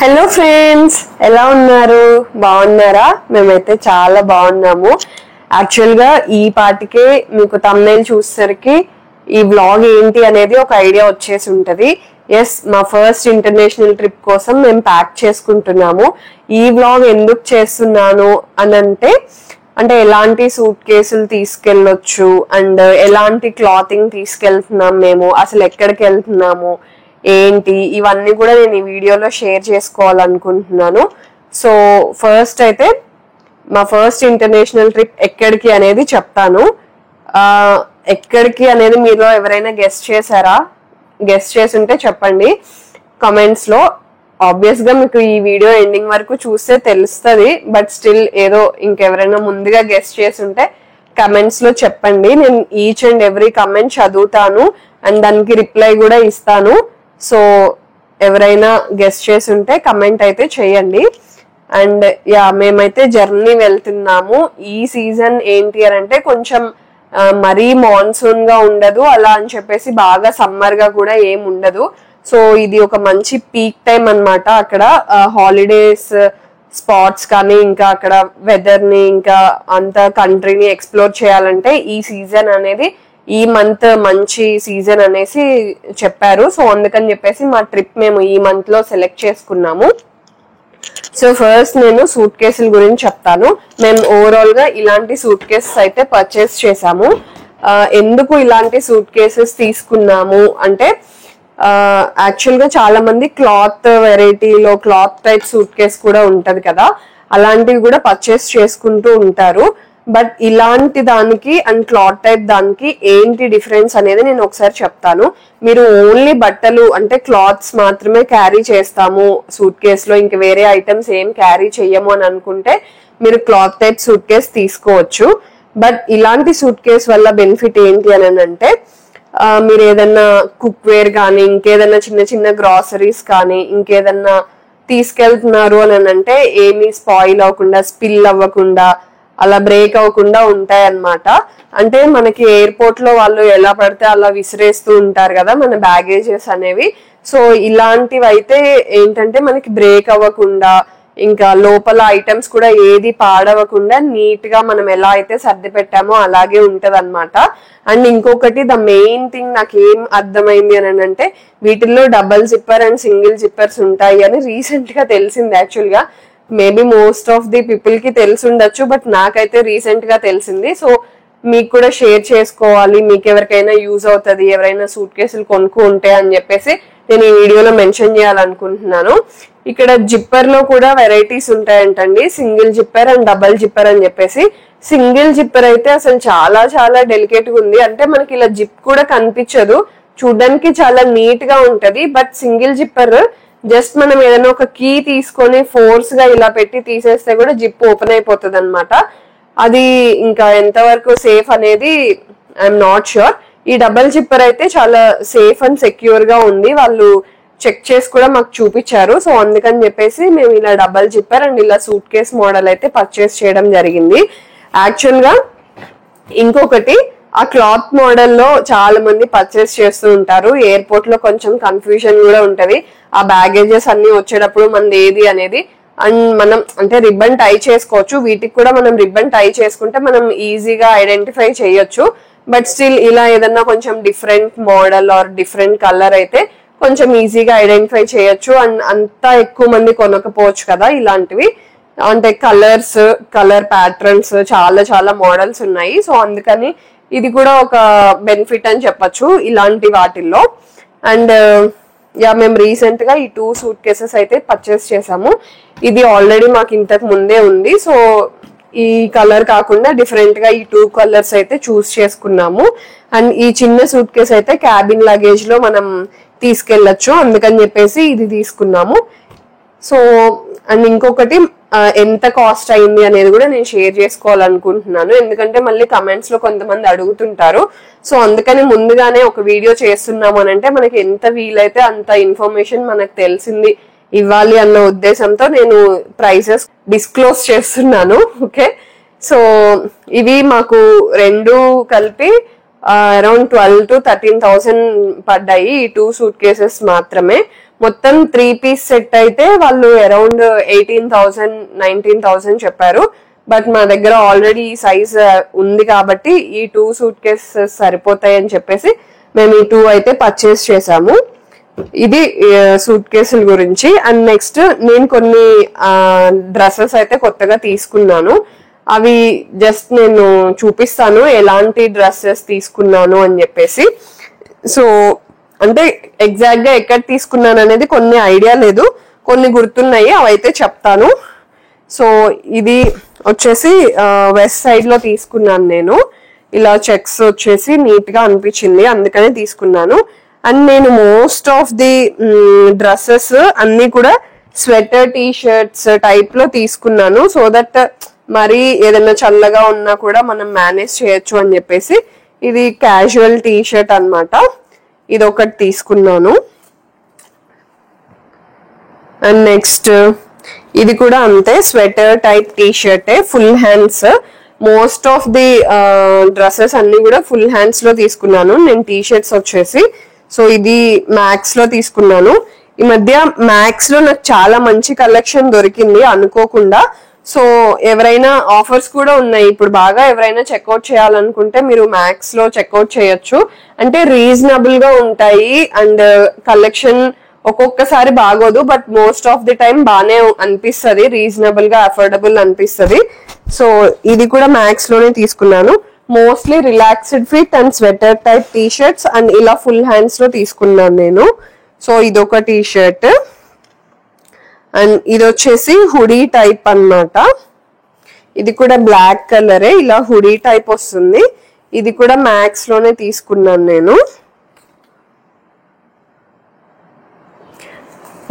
Hello friends, ఎలా ఉన్నారు? బాగున్నారా? మేమైతే చాలా బాగున్నాము. యాక్చువల్గా ఈ పాటికే మీకు thumbnail చూసేసరికి ఈ వ్లాగ్ ఏంటి అనేది ఒక ఐడియా వచ్చేసి ఉంటది. ఎస్, మా ఫస్ట్ ఇంటర్నేషనల్ ట్రిప్ కోసం మేము ప్యాక్ చేసుకుంటున్నాము. ఈ వ్లాగ్ ఎందుకు చేస్తున్నాను అని అంటే ఎలాంటి సూట్ కేసులు తీసుకెళ్ళొచ్చు అండ్ ఎలాంటి క్లాతింగ్ తీసుకెళ్తున్నాం, మేము అసలు ఎక్కడికి వెళ్తున్నాము ఏంటి, ఇవన్నీ కూడా నేను ఈ వీడియోలో షేర్ చేసుకోవాలనుకుంటున్నాను. సో ఫస్ట్ అయితే మా ఫస్ట్ ఇంటర్నేషనల్ ట్రిప్ ఎక్కడికి అనేది చెప్తాను. ఎక్కడికి అనేది మీలో ఎవరైనా గెస్ట్ చేశారా? గెస్ట్ చేసి ఉంటే చెప్పండి కమెంట్స్ లో. ఆబ్వియస్ గా మీకు ఈ వీడియో ఎండింగ్ వరకు చూస్తే తెలుస్తుంది, బట్ స్టిల్ ఏదో ఇంకెవరైనా ముందుగా గెస్ట్ చేసి ఉంటే కమెంట్స్ లో చెప్పండి. నేను ఈచ్ అండ్ ఎవ్రీ కమెంట్ చదువుతాను అండ్ దానికి రిప్లై కూడా ఇస్తాను. సో ఎవరైనా గెస్ట్ చేసి ఉంటే కమెంట్ అయితే చేయండి. అండ్ యా, మేమైతే జర్నీ వెళ్తున్నాము. ఈ సీజన్ ఏంటి అని అంటే కొంచెం మరీ మాన్సూన్ గా ఉండదు అలా అని చెప్పేసి బాగా సమ్మర్ గా కూడా ఏం ఉండదు. సో ఇది ఒక మంచి పీక్ టైం అన్నమాట. అక్కడ హాలిడేస్ స్పాట్స్ కానీ ఇంకా అక్కడ వెదర్ ని ఇంకా అంత కంట్రీని ఎక్స్ప్లోర్ చేయాలంటే ఈ సీజన్ అనేది, ఈ మంత్ మంచి సీజన్ అనేసి చెప్పారు. సో అందుకని చెప్పేసి మా ట్రిప్ మేము ఈ మంత్ లో సెలెక్ట్ చేసుకున్నాము. సో ఫస్ట్ నేను సూట్ కేసుల గురించి చెప్తాను. మేము ఓవరాల్ గా ఇలాంటి సూట్ కేసెస్ అయితే పర్చేస్ చేసాము. ఎందుకు ఇలాంటి సూట్ కేసెస్ తీసుకున్నాము అంటే, యాక్చువల్ గా చాలా మంది క్లాత్ వెరైటీలో క్లాత్ టైప్ సూట్ కేస్ కూడా ఉంటది కదా, అలాంటివి కూడా పర్చేస్ చేసుకుంటూ ఉంటారు. బట్ ఇలాంటి దానికి అండ్ క్లాత్ టైప్ దానికి ఏంటి డిఫరెన్స్ అనేది నేను ఒకసారి చెప్తాను. మీరు ఓన్లీ బట్టలు అంటే క్లాత్స్ మాత్రమే క్యారీ చేస్తాము సూట్ కేస్ లో, ఇంక వేరే ఐటమ్స్ ఏం క్యారీ చెయ్యము అని అనుకుంటే మీరు క్లాత్ టైప్ సూట్ కేస్ తీసుకోవచ్చు. బట్ ఇలాంటి సూట్ కేస్ వల్ల బెనిఫిట్ ఏంటి అని అంటే, మీరు ఏదన్నా కుక్ వేర్ కానీ ఇంకేదన్నా చిన్న చిన్న గ్రాసరీస్ కానీ ఇంకేదన్నా తీసుకెళ్తున్నారు అని అంటే ఏమీ స్పాయిల్ అవ్వకుండా, స్పిల్ అవ్వకుండా, అలా బ్రేక్ అవ్వకుండా ఉంటాయి అన్నమాట. అంటే మనకి ఎయిర్పోర్ట్ లో వాళ్ళు ఎలా పడితే అలా విసిరేస్తూ ఉంటారు కదా మన బ్యాగేజెస్ అనేవి. సో ఇలాంటివి అయితే ఏంటంటే మనకి బ్రేక్ అవ్వకుండా, ఇంకా లోపల ఐటమ్స్ కూడా ఏది పాడవకుండా నీట్ గా మనం ఎలా అయితే సర్ది పెట్టామో అలాగే ఉంటది అనమాట. అండ్ ఇంకొకటి ద మెయిన్ థింగ్ నాకు ఏం అర్థమైంది అని అంటే, వీటిల్లో double zipper and single zippers ఉంటాయి అని రీసెంట్ గా తెలిసింది. యాక్చువల్ గా maybe most of the people కి తెలిసి ఉండొచ్చు, బట్ నాకైతే రీసెంట్ గా తెలిసింది. సో మీకు కూడా షేర్ చేసుకోవాలి, మీకు ఎవరికైనా యూజ్ అవుతుంది, ఎవరైనా సూట్ కేసులు కొనుక్కుంటే అని చెప్పేసి నేను ఈ వీడియోలో మెన్షన్ చేయాలనుకుంటున్నాను. ఇక్కడ జిప్పర్ లో కూడా వెరైటీస్ ఉంటాయంటండి, single zipper and double zipper అని చెప్పేసి. సింగిల్ జిప్పర్ అయితే అసలు చాలా చాలా డెలికేట్ గా ఉంది. అంటే మనకి ఇలా జిప్ కూడా కనిపించదు, చూడడానికి చాలా నీట్ గా ఉంటది. బట్ సింగిల్ జిప్పర్ జస్ట్ మనం ఏదైనా ఒక కీ తీసుకొని ఫోర్స్ గా ఇలా పెట్టి తీసేస్తే కూడా జిప్ ఓపెన్ అయిపోతుంది అనమాట. అది ఇంకా ఎంతవరకు సేఫ్ అనేది ఐఎమ్ నాట్ ష్యూర్. ఈ డబల్ జిప్పర్ అయితే చాలా సేఫ్ అండ్ సెక్యూర్ గా ఉంది, వాళ్ళు చెక్ చేసి కూడా మాకు చూపించారు. సో అందుకని చెప్పేసి మేము ఇలా డబల్ జిప్పర్ అండ్ ఇలా సూట్ కేస్ మోడల్ అయితే పర్చేస్ చేయడం జరిగింది. యాక్చువల్ గా ఇంకొకటి, ఆ క్లాత్ మోడల్ లో చాలా మంది పర్చేస్ చేస్తూ ఉంటారు. ఎయిర్పోర్ట్ లో కొంచెం కన్ఫ్యూజన్ కూడా ఉంటది, ఆ బ్యాగేజెస్ అన్ని వచ్చేటప్పుడు మనది ఏది అనేది. అండ్ మనం అంటే రిబ్బన్ టై చేసుకోవచ్చు, వీటికి కూడా మనం రిబ్బన్ టై చేసుకుంటే మనం ఈజీగా ఐడెంటిఫై చేయొచ్చు. బట్ స్టిల్ ఇలా ఏదన్నా కొంచెం different model or different colour అయితే కొంచెం ఈజీగా ఐడెంటిఫై చేయొచ్చు. అండ్ అంతా ఎక్కువ మంది కొనకపోవచ్చు కదా ఇలాంటివి, అంటే కలర్ ప్యాటర్న్స్ చాలా చాలా మోడల్స్ ఉన్నాయి. సో అందుకని ఇది కూడా ఒక బెనిఫిట్ అని చెప్పచ్చు ఇలాంటి వాటిల్లో. అండ్ యా, మేము రీసెంట్ గా ఈ 2 సూట్ కేసెస్ అయితే పర్చేస్ చేసాము. ఇది ఆల్రెడీ మాకు ఇంతకు ముందే ఉంది. సో ఈ కలర్ కాకుండా డిఫరెంట్ గా ఈ 2 కలర్స్ అయితే చూస్ చేసుకున్నాము. అండ్ ఈ చిన్న సూట్ కేస్ అయితే క్యాబిన్ లగేజ్ లో మనం తీసుకెళ్లొచ్చు, అందుకని చెప్పేసి ఇది తీసుకున్నాము. సో అండ్ ఇంకొకటి, ఎంత కాస్ట్ అయింది అనేది కూడా నేను షేర్ చేసుకోవాలనుకుంటున్నాను, ఎందుకంటే మళ్ళీ కమెంట్స్ లో కొంతమంది అడుగుతుంటారు. సో అందుకని ముందుగానే ఒక వీడియో చేస్తున్నాము అని అంటే మనకి ఎంత వీలైతే అంత ఇన్ఫర్మేషన్ మనకు తెలిసింది ఇవ్వాలి అన్న ఉద్దేశంతో నేను ప్రైసెస్ డిస్క్లోజ్ చేస్తున్నాను. ఓకే, సో ఇవి మాకు రెండు కలిపి అరౌండ్ 12,000 to 13,000 పడ్డాయి ఈ 2 సూట్ కేసెస్ మాత్రమే. మొత్తం 3-piece సెట్ అయితే వాళ్ళు అరౌండ్ 18,000 19,000 చెప్పారు. బట్ మా దగ్గర ఆల్రెడీ ఈ సైజ్ ఉంది కాబట్టి ఈ 2 సూట్ కేసెస్ సరిపోతాయి అని చెప్పేసి మేము ఈ 2 అయితే పర్చేస్ చేసాము. ఇది సూట్ కేసుల గురించి. అండ్ నెక్స్ట్ నేను కొన్ని డ్రెస్సెస్ అయితే కొత్తగా తీసుకున్నాను. అవి జస్ట్ నేను చూపిస్తాను ఎలాంటి డ్రెస్సెస్ తీసుకున్నాను అని చెప్పేసి. సో అంటే ఎగ్జాక్ట్ గా ఎక్కడ తీసుకున్నాను అనేది కొన్ని ఐడియా లేదు, కొన్ని గుర్తున్నాయి, అవైతే చెప్తాను. సో ఇది వచ్చేసి వెస్ట్ సైడ్ లో తీసుకున్నాను నేను. ఇలా చెక్స్ వచ్చేసి నీట్ గా అనిపించింది, అందుకనే తీసుకున్నాను. అండ్ నేను మోస్ట్ ఆఫ్ ది డ్రెస్సెస్ అన్ని కూడా స్వెటర్ టీ షర్ట్స్ టైప్ లో తీసుకున్నాను. సో దట్ మరి ఏదైనా చల్లగా ఉన్నా కూడా మనం మేనేజ్ చేయొచ్చు అని చెప్పేసి. ఇది క్యాజువల్ టీ షర్ట్ అనమాట, ఇది ఒకటి తీసుకున్నాను. అండ్ నెక్స్ట్ ఇది కూడా అంతే, స్వెటర్ టైప్ టీ షర్టే, full hands. Most of the dresses అన్ని కూడా ఫుల్ హ్యాండ్స్ లో తీసుకున్నాను నేను. టీ షర్ట్స్ వచ్చేసి సో ఇది మ్యాక్స్ లో తీసుకున్నాను. ఈ మధ్య మ్యాక్స్ లో నాకు చాలా మంచి కలెక్షన్ దొరికింది అనుకోకుండా. సో ఎవరైనా ఆఫర్స్ కూడా ఉన్నాయి ఇప్పుడు బాగా, ఎవరైనా చెక్అవుట్ చేయాలనుకుంటే మీరు మ్యాక్స్ లో చెక్అవుట్ చేయొచ్చు. అంటే రీజనబుల్ గా ఉంటాయి అండ్ కలెక్షన్ ఒక్కొక్కసారి బాగోదు, but most of the time బాగానే అనిపిస్తుంది, రీజనబుల్ గా అఫోర్డబుల్ అనిపిస్తుంది. సో ఇది కూడా మ్యాక్స్ లోనే తీసుకున్నాను. Mostly relaxed fit and sweater type T shirts and ఇలా ఫుల్ హ్యాండ్స్ లో తీసుకున్నాను నేను. సో ఇదొక టీ షర్ట్. అండ్ ఇది వచ్చేసి హుడీ టైప్ అన్నమాట. ఇది కూడా బ్లాక్ కలరే, ఇలా హుడీ టైప్ వస్తుంది. ఇది కూడా మ్యాక్స్ లోనే తీసుకున్నాను నేను.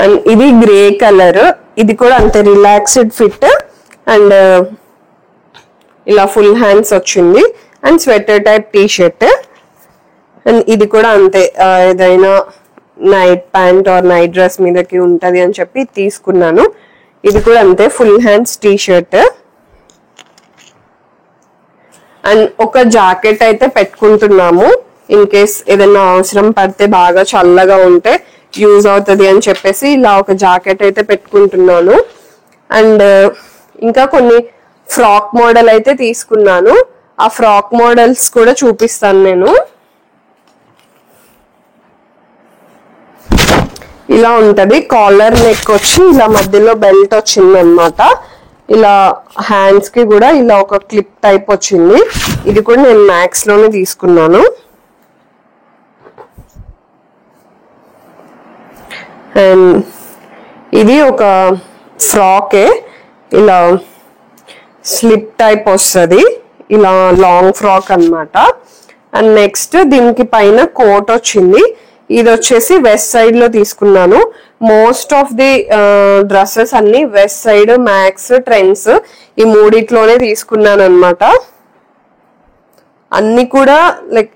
అండ్ ఇది గ్రే కలర్, ఇది కూడా అంతే రిలాక్స్డ్ ఫిట్ అండ్ ఇలా ఫుల్ హ్యాండ్స్ వచ్చింది and sweater type T shirt. And ఇది కూడా అంతే, ఏదైనా night pant or night dress మీదకి ఉంటది అని చెప్పి తీసుకున్నాను. ఇది కూడా అంతే, full hands T shirt. And ఒక జాకెట్ అయితే పెట్టుకుంటున్నాము ఇన్ కేస్ ఏదైనా అవసరం పడితే, బాగా చల్లగా ఉంటే యూజ్ అవుతుంది అని చెప్పేసి ఇలా ఒక జాకెట్ అయితే పెట్టుకుంటున్నాను. అండ్ ఇంకా కొన్ని ఫ్రాక్ మోడల్ అయితే తీసుకున్నాను. ఆ ఫ్రాక్ మోడల్స్ కూడా చూపిస్తాను నేను. ఇలా ఉంటది, కాలర్ నెక్ వచ్చి ఇలా మధ్యలో బెల్ట్ వచ్చింది అనమాట. ఇలా హ్యాండ్స్ కి కూడా ఇలా ఒక క్లిప్ టైప్ వచ్చింది. ఇది కూడా నేను మ్యాక్స్ లోనే తీసుకున్నాను. అండ్ ఇది ఒక ఫ్రాకే, ఇలా స్లిప్ టైప్ వస్తుంది, ఇలా లాంగ్ ఫ్రాక్ అన్నమాట. అండ్ నెక్స్ట్ దీనికి పైన కోట్ వచ్చింది. ఇది వచ్చేసి వెస్ట్ సైడ్ లో తీసుకున్నాను. మోస్ట్ ఆఫ్ ది డ్రెస్సెస్ అన్ని వెస్ట్ సైడ్, మ్యాక్స్, ట్రెండ్స్ ఈ మూడిట్లోనే తీసుకున్నాను అనమాట. అన్ని కూడా లైక్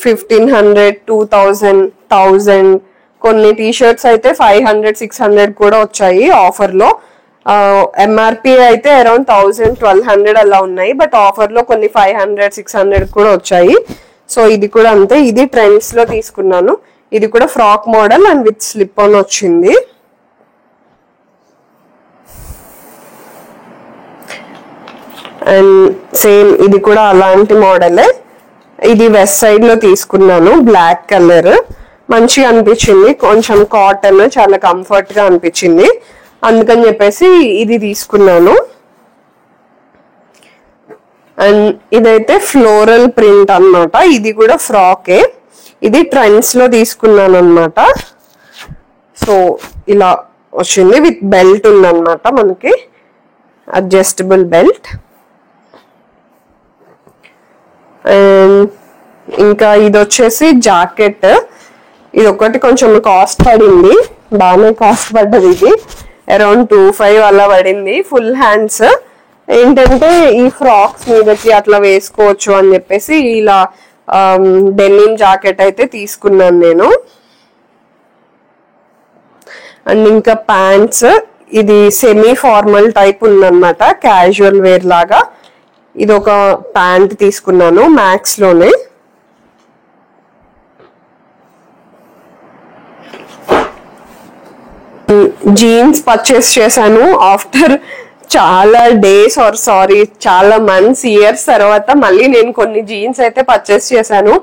1500, 2000, 1000, కొన్ని టీ షర్ట్స్ అయితే 500, 600 కూడా వచ్చాయి ఆఫర్ లో. ఎంఆర్పి అయితే అరౌండ్ 1000, 1200 అలా ఉన్నాయి, బట్ ఆఫర్ లో కొన్ని 500, 600 కూడా వచ్చాయి. సో ఇది కూడా అంతే, ఇది ట్రెండ్స్ లో తీసుకున్నాను. ఇది కూడా frock model and with slip on వచ్చింది. అండ్ సేమ్ ఇది కూడా అలాంటి మోడలే. ఇది వెస్ట్ సైడ్ లో తీసుకున్నాను, బ్లాక్ కలర్, మంచిగా అనిపించింది, కొంచెం కాటన్, చాలా కంఫర్ట్ గా అనిపించింది, అందుకని చెప్పేసి ఇది తీసుకున్నాను. అండ్ ఇదైతే ఫ్లోరల్ ప్రింట్ అన్నమాట. ఇది కూడా ఫ్రాకే, ఇది ట్రెండ్స్ లో తీసుకున్నాను అనమాట. సో ఇలా వచ్చింది, విత్ బెల్ట్ ఉందన్నమాట, మనకి అడ్జస్టబుల్ బెల్ట్. అండ్ ఇంకా ఇది వచ్చేసి జాకెట్. ఇది ఒకటి కొంచెం కాస్ట్ పడింది, బాగానే కాస్ట్ పడ్డది. ఇది అరౌండ్ 2500 అలా పడింది. ఫుల్ హ్యాండ్స్, ఏంటంటే ఈ ఫ్రాక్స్ మీదకి అట్లా వేసుకోవచ్చు అని చెప్పేసి ఇలా డెనిమ్ జాకెట్ అయితే తీసుకున్నాను నేను. అండ్ ఇంకా ప్యాంట్స్, ఇది సెమీ ఫార్మల్ టైప్ ఉందన్నమాట, క్యాజువల్ వేర్ లాగా. ఇది ఒక ప్యాంట్ తీసుకున్నాను మ్యాక్స్ లోనే. అండ్ జీన్స్ పర్చేస్ చేశాను ఆఫ్టర్ చాలా డేస్ ఆర్ సారీ చాలా మంత్స్ ఇయర్స్ తర్వాత మళ్ళీ నేను కొన్ని జీన్స్ అయితే పర్చేస్ చేశాను.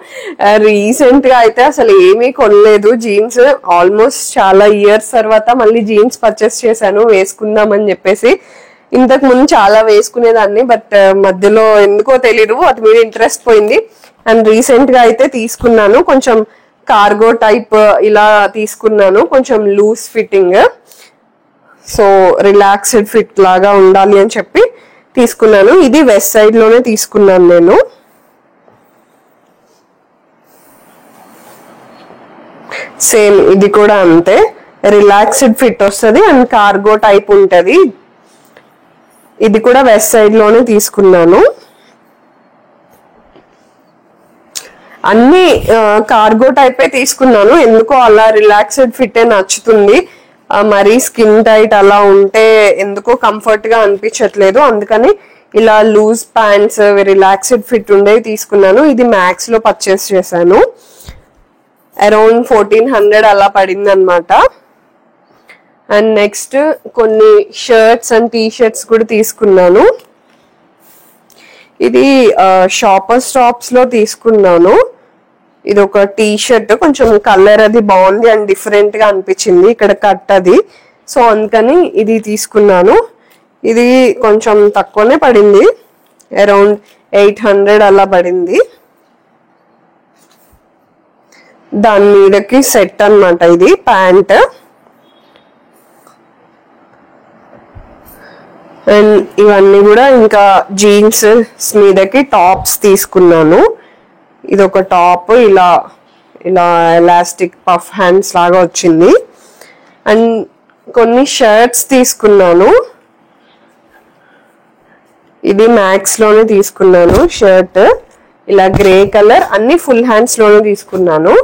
రీసెంట్ గా అయితే అసలు ఏమీ కొనలేదు జీన్స్. ఆల్మోస్ట్ చాలా ఇయర్స్ తర్వాత మళ్ళీ జీన్స్ పర్చేస్ చేశాను వేసుకుందామని చెప్పేసి. ఇంతకు ముందు చాలా వేసుకునేదాన్ని, బట్ మధ్యలో ఎందుకో తెలీదు వాటి మీద ఇంట్రెస్ట్ పోయింది. అండ్ రీసెంట్ గా అయితే తీసుకున్నాను, కొంచెం కార్గో టైప్ ఇలా తీసుకున్నాను, కొంచెం loose fitting, so relaxed fit లాగా ఉండాలి అని చెప్పి తీసుకున్నాను. ఇది వెస్ట్ సైడ్ లోనే తీసుకున్నాను నేను. సేమ్ ఇది కూడా అంతే, రిలాక్స్డ్ ఫిట్ వస్తుంది అండ్ కార్గో టైప్ ఉంటది. ఇది కూడా వెస్ట్ సైడ్ లోనే తీసుకున్నాను. అన్ని కార్గో టైపే తీసుకున్నాను, ఎందుకో అలా రిలాక్స్డ్ ఫిట్ నచ్చుతుంది. మరి స్కిన్ టైట్ అలా ఉంటే ఎందుకో కంఫర్ట్ గా అనిపించట్లేదు, అందుకని ఇలా లూజ్ ప్యాంట్స్ రిలాక్స్డ్ ఫిట్ ఉండేవి తీసుకున్నాను. ఇది మ్యాక్స్ లో పర్చేస్ చేశాను, అరౌండ్ 1400 అలా పడింది అనమాట. అండ్ నెక్స్ట్ కొన్ని షర్ట్స్ అండ్ టీ షర్ట్స్ కూడా తీసుకున్నాను. ఇది షాపర్ స్టాప్స్ లో తీసుకున్నాను. ఇది ఒక టీ షర్ట్, కొంచెం కలర్ అది బాగుంది అండ్ డిఫరెంట్ గా అనిపించింది, ఇక్కడ కట్ అది, సో అందుకని ఇది తీసుకున్నాను. ఇది కొంచెం తక్కువనే పడింది, అరౌండ్ 800 అలా పడింది. దాని మీదకి సెట్ అన్నమాట ఇది ప్యాంట్. అండ్ ఇవన్నీ కూడా ఇంకా జీన్స్ మీదకి టాప్స్ తీసుకున్నాను. ఇది ఒక టాప్, ఇలా ఇలా ఎలాస్టిక్ పఫ్ హ్యాండ్స్ లాగా వచ్చింది. అండ్ కొన్ని షర్ట్స్ తీసుకున్నాను. ఇది మ్యాక్స్ లోనే తీసుకున్నాను షర్ట్, ఇలా గ్రే కలర్, అన్ని ఫుల్ హ్యాండ్స్ లోనే తీసుకున్నాను.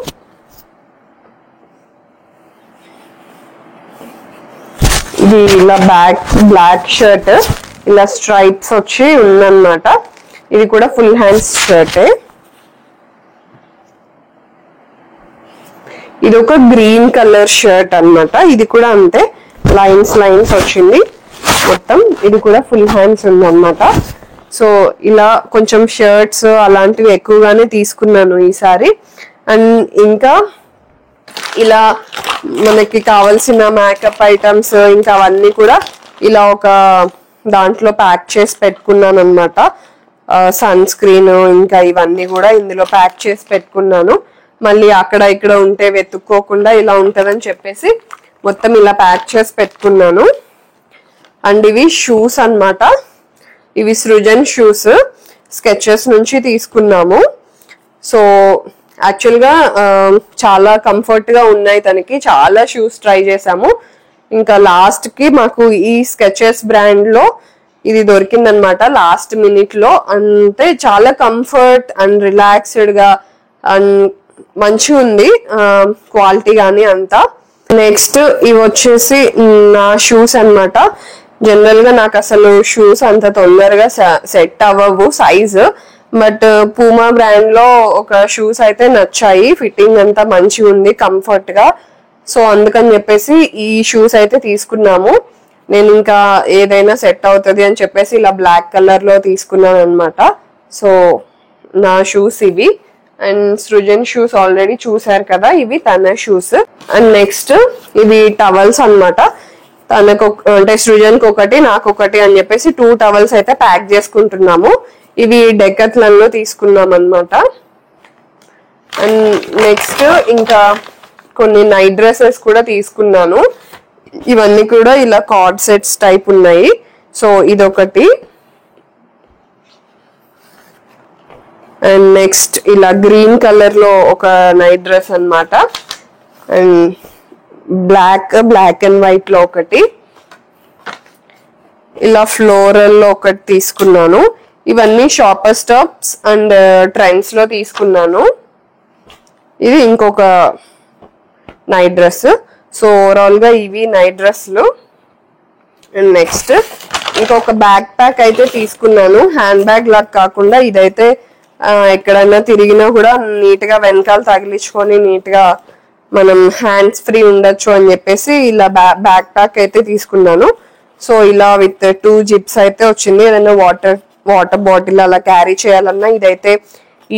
ఇది ఇలా బ్లాక్ షర్ట్, ఇలా స్ట్రైప్స్ వచ్చి ఉందన్నమాట. ఇది కూడా ఫుల్ హ్యాండ్స్ షర్టే. ఇది ఒక గ్రీన్ కలర్ షర్ట్ అన్నమాట, ఇది కూడా అంతే, లైన్స్ వచ్చింది మొత్తం. ఇది కూడా ఫుల్ హ్యాండ్స్ ఉందన్నమాట. సో ఇలా కొంచెం షర్ట్స్ అలాంటివి ఎక్కువగానే తీసుకున్నాను ఈసారి. అండ్ ఇంకా ఇలా మనకి కావాల్సిన మేకప్ ఐటమ్స్ ఇంకా అవన్నీ కూడా ఇలా ఒక దాంట్లో ప్యాక్ చేసి పెట్టుకున్నాను అనమాట. సన్ స్క్రీన్ ఇంకా ఇవన్నీ కూడా ఇందులో ప్యాక్ చేసి పెట్టుకున్నాను. మళ్ళీ అక్కడ ఇక్కడ ఉంటే వెతుక్కోకుండా ఇలా ఉంటుందని చెప్పేసి మొత్తం ఇలా ప్యాక్ చేసి పెట్టుకున్నాను. అండ్ ఇవి షూస్ అన్నమాట, ఇవి సృజన్ షూస్ స్కెచెస్ నుంచి తీసుకున్నాము. సో యాక్చువల్గా చాలా కంఫర్ట్ గా ఉన్నాయి, తనకి చాలా షూస్ ట్రై చేసాము. ఇంకా లాస్ట్ కి మాకు ఈ స్కెచెస్ బ్రాండ్ లో ఇది దొరికిందనమాట లాస్ట్ మినిట్ లో. అంటే చాలా కంఫర్ట్ అండ్ రిలాక్స్డ్ గా అండ్ మంచిగా ఉంది క్వాలిటీ కానీ అంతా. నెక్స్ట్ ఇవి వచ్చేసి నా షూస్ అన్నమాట. జనరల్ గా నాకు అసలు షూస్ అంత తొందరగా సెట్ అవ్వవు సైజు, బట్ పూమా బ్రాండ్ లో ఒక షూస్ అయితే నచ్చాయి, ఫిట్టింగ్ అంతా మంచిగా ఉంది కంఫర్ట్ గా. సో అందుకని చెప్పేసి ఈ షూస్ అయితే తీసుకున్నాము. నేను ఇంకా ఏదైనా సెట్ అవుతుంది అని చెప్పేసి ఇలా బ్లాక్ కలర్ లో తీసుకున్నాను అనమాట. సో నా షూస్ ఇవి. అండ్ సృజన్ షూస్ ఆల్రెడీ చూసారు కదా, ఇవి తన షూస్. అండ్ నెక్స్ట్ ఇవి టవల్స్ అన్నమాట. తనకు అంటే సృజన్ కి ఒకటి నాకు ఒకటి అని చెప్పేసి 2 టవల్స్ అయితే ప్యాక్ చేసుకుంటున్నాము. ఇవి డెకత్లాన్ లో తీసుకున్నాం అన్నమాట. అండ్ నెక్స్ట్ ఇంకా కొన్ని నైట్ డ్రెస్సెస్ కూడా తీసుకున్నాను. ఇవన్నీ కూడా ఇలా కార్డ్ సెట్స్ టైప్ ఉన్నాయి. సో ఇదొకటి. అండ్ నెక్స్ట్ ఇలా గ్రీన్ కలర్ లో ఒక నైట్ డ్రెస్ అన్నమాట. అండ్ బ్లాక్ అండ్ వైట్ లో ఒకటి, ఇలా ఫ్లోరల్ లో ఒకటి తీసుకున్నాను. ఇవన్నీ షాపర్ స్టాప్స్ అండ్ ట్రెండ్స్ లో తీసుకున్నాను. ఇది ఇంకొక నైట్ డ్రెస్. సో ఓవరాల్ గా ఇవి నైట్ డ్రెస్లు. అండ్ నెక్స్ట్ ఇంకొక బ్యాక్ ప్యాక్ అయితే తీసుకున్నాను, హ్యాండ్ బ్యాగ్ లాగా కాకుండా. ఇదైతే ఎక్కడైనా తిరిగినా కూడా నీట్ గా వెనకాల తగిలించుకొని నీట్ గా మనం హ్యాండ్స్ ఫ్రీ ఉండొచ్చు అని చెప్పేసి ఇలా బ్యాక్ ప్యాక్ అయితే తీసుకున్నాను. సో ఇలా విత్ 2 జిప్స్ అయితే వచ్చింది. ఏదైనా వాటర్ బాటిల్ అలా క్యారీ చేయాలన్నా ఇదైతే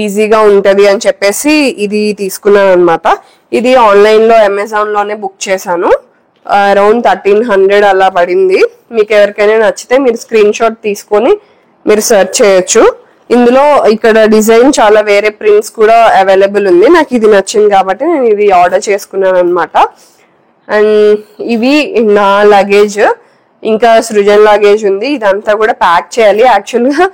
ఈజీగా ఉంటది అని చెప్పేసి ఇది తీసుకున్నాను అనమాట. ఇది ఆన్లైన్ లో అమెజాన్ లోనే బుక్ చేశాను. అరౌండ్ 1300 అలా పడింది. మీకు ఎవరికైనా నచ్చితే మీరు స్క్రీన్ షాట్ తీసుకొని మీరు సెర్చ్ చేయొచ్చు. ఇందులో ఇక్కడ డిజైన్ చాలా వేరే ప్రింట్స్ కూడా అవైలబుల్ ఉంది. నాకు ఇది నచ్చింది కాబట్టి నేను ఇది ఆర్డర్ చేసుకున్నాను అనమాట. అండ్ ఇవి నా లగేజ్, ఇంకా సృజన్ లగేజ్ ఉంది. ఇదంతా కూడా ప్యాక్ చేయాలి. యాక్చువల్గా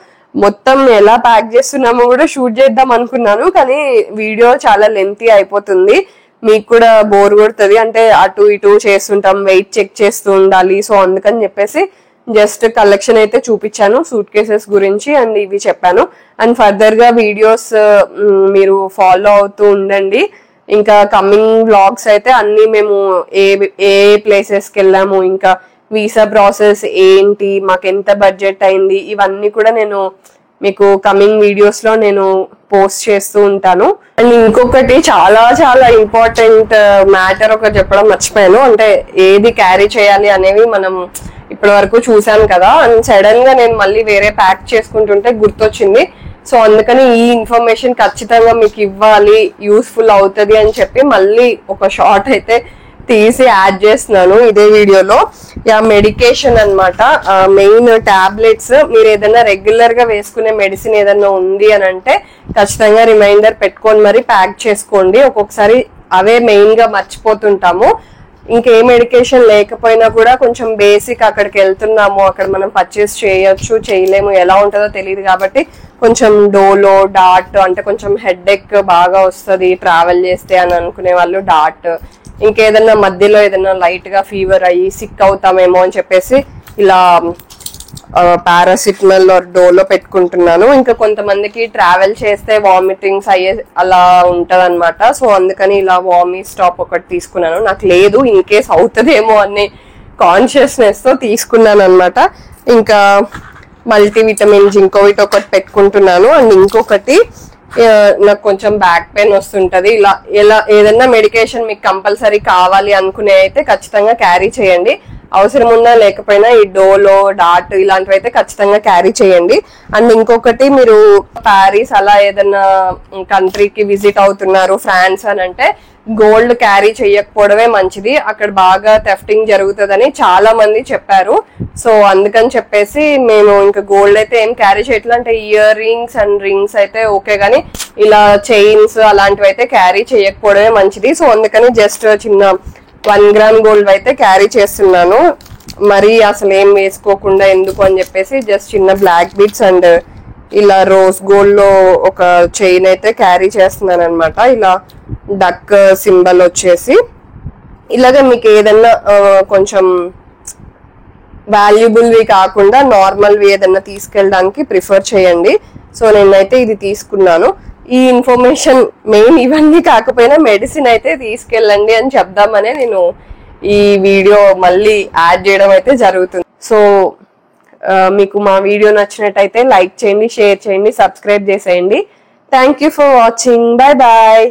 మొత్తం ఎలా ప్యాక్ చేస్తున్నామో కూడా షూట్ చేద్దాం అనుకున్నాను, కానీ వీడియో చాలా లెంతీ అయిపోతుంది, మీకు కూడా బోర్ కొడుతుంది. అంటే అటు ఇటు చేస్తుంటాం, వెయిట్ చెక్ చేస్తూ ఉండాలి. సో అందుకని చెప్పేసి జస్ట్ కలెక్షన్ అయితే చూపించాను సూట్ కేసెస్ గురించి అండ్ ఇవి చెప్పాను. అండ్ ఫర్దర్ గా వీడియోస్ మీరు ఫాలో అవుతూ ఉండండి. ఇంకా కమింగ్ వ్లాగ్స్ అయితే అన్ని మేము ఏ ప్లేసెస్కి వెళ్ళాము, ఇంకా వీసా ప్రాసెస్ ఏంటి, మాకు ఎంత బడ్జెట్ అయింది, ఇవన్నీ కూడా నేను మీకు కమింగ్ వీడియోస్ లో నేను పోస్ట్ చేస్తూ ఉంటాను. అండ్ ఇంకొకటి చాలా చాలా ఇంపార్టెంట్ మ్యాటర్ ఒకటి చెప్పడం మర్చిపోయాను. అంటే ఏది క్యారీ చేయాలి అనేవి మనం ఇప్పటి వరకు చూసాను కదా, అండ్ సడన్ గా నేను మళ్ళీ వేరే ప్యాక్ చేసుకుంటుంటే గుర్తొచ్చింది. సో అందుకని ఈ ఇన్ఫర్మేషన్ ఖచ్చితంగా మీకు ఇవ్వాలి, యూస్ఫుల్ అవుతుంది అని చెప్పి మళ్ళీ ఒక షార్ట్ అయితే తీసి యాడ్ చేస్తున్నాను ఇదే వీడియోలో. మెడికేషన్ అన్నమాట, మెయిన్ టాబ్లెట్స్. మీరు ఏదైనా రెగ్యులర్ గా వేసుకునే మెడిసిన్ ఏదైనా ఉంది అని అంటే ఖచ్చితంగా రిమైండర్ పెట్టుకొని మరి ప్యాక్ చేసుకోండి. ఒక్కొక్కసారి అవే మెయిన్ గా మర్చిపోతుంటాము. ఇంకే మెడికేషన్ లేకపోయినా కూడా కొంచెం బేసిక్ అక్కడికి వెళ్తున్నాము, అక్కడ మనం పర్చేస్ చేయొచ్చు చేయలేము, ఎలా ఉంటుందో తెలియదు కాబట్టి కొంచెం డోలో డాట్, అంటే కొంచెం హెడ్ ఎక్ బాగా వస్తుంది ట్రావెల్ చేస్తే అని అనుకునే వాళ్ళు డాట్, ఇంకేదన్నా మధ్యలో ఏదైనా లైట్ గా ఫీవర్ అయ్యి సిక్ అవుతామేమో అని చెప్పేసి ఇలా పారాసిటమాల్ డోలో పెట్టుకుంటున్నాను. ఇంకా కొంతమందికి ట్రావెల్ చేస్తే వామిటింగ్స్ అయ్యే అలా ఉంటది అనమాట. సో అందుకని ఇలా వామి స్టాప్ ఒకటి తీసుకున్నాను. నాకు లేదు, ఇన్ కేస్ అవుతుందేమో అనే కాన్షియస్నెస్ తో తీసుకున్నాను అనమాట. ఇంకా మల్టీవిటమిన్ జింకోవిట్ ఒకటి పెట్టుకుంటున్నాను. అండ్ ఇంకొకటి నాకు కొంచెం బ్యాక్ పెయిన్ వస్తుంటది, ఇలా ఏదైనా మెడికేషన్ మీకు కంపల్సరీ కావాలి అనుకునే అయితే ఖచ్చితంగా క్యారీ చేయండి. అవసరం ఉన్నా లేకపోయినా ఈ డోలో డాట్ ఇలాంటివి అయితే ఖచ్చితంగా క్యారీ చేయండి. అండ్ ఇంకొకటి, మీరు ప్యారిస్ అలా ఏదైనా కంట్రీకి విజిట్ అవుతున్నారు, ఫ్రాన్స్ అని అంటే గోల్డ్ క్యారీ చేయకపోవడమే మంచిది. అక్కడ బాగా థెఫ్టింగ్ జరుగుతుందని చాలా మంది చెప్పారు. సో అందుకని చెప్పేసి మేము ఇంకా గోల్డ్ అయితే ఏం క్యారీ చేయట్లేదు. అంటే ఇయర్ రింగ్స్ అండ్ రింగ్స్ అయితే ఓకే, కానీ ఇలా చైన్స్ అలాంటివి అయితే క్యారీ చేయకపోవడమే మంచిది. సో అందుకని జస్ట్ చిన్న 1 గ్రామ్ గోల్డ్ అయితే క్యారీ చేస్తున్నాను. మరి అసలు ఏం వేసుకోకుండా ఎందుకు అని చెప్పేసి జస్ట్ చిన్న బ్లాక్ బీడ్స్ అండ్ ఇలా రోజ్ గోల్డ్ లో ఒక చైన్ అయితే క్యారీ చేస్తున్నాను అనమాట. ఇలా డక్ సింబల్ వచ్చేసి ఇలాగే మీకు ఏదన్నా కొంచెం వాల్యుబుల్వి కాకుండా నార్మల్వి ఏదన్నా తీసుకెళ్ళడానికి ప్రిఫర్ చేయండి. సో నేనైతే ఇది తీసుకున్నాను. ఈ ఇన్ఫర్మేషన్ మెయిన్ ఇవన్నీ కాకపోయినా మెడిసిన్ అయితే తీసుకెళ్ళండి అని చెప్దామనే నేను ఈ వీడియో మళ్ళీ యాడ్ చేయడం అయితే జరుగుతుంది. సో మీకు మా వీడియో నచ్చినట్టయితే లైక్ చేయండి, షేర్ చేయండి, సబ్స్క్రైబ్ చేసేయండి. Thank you for watching. Bye bye.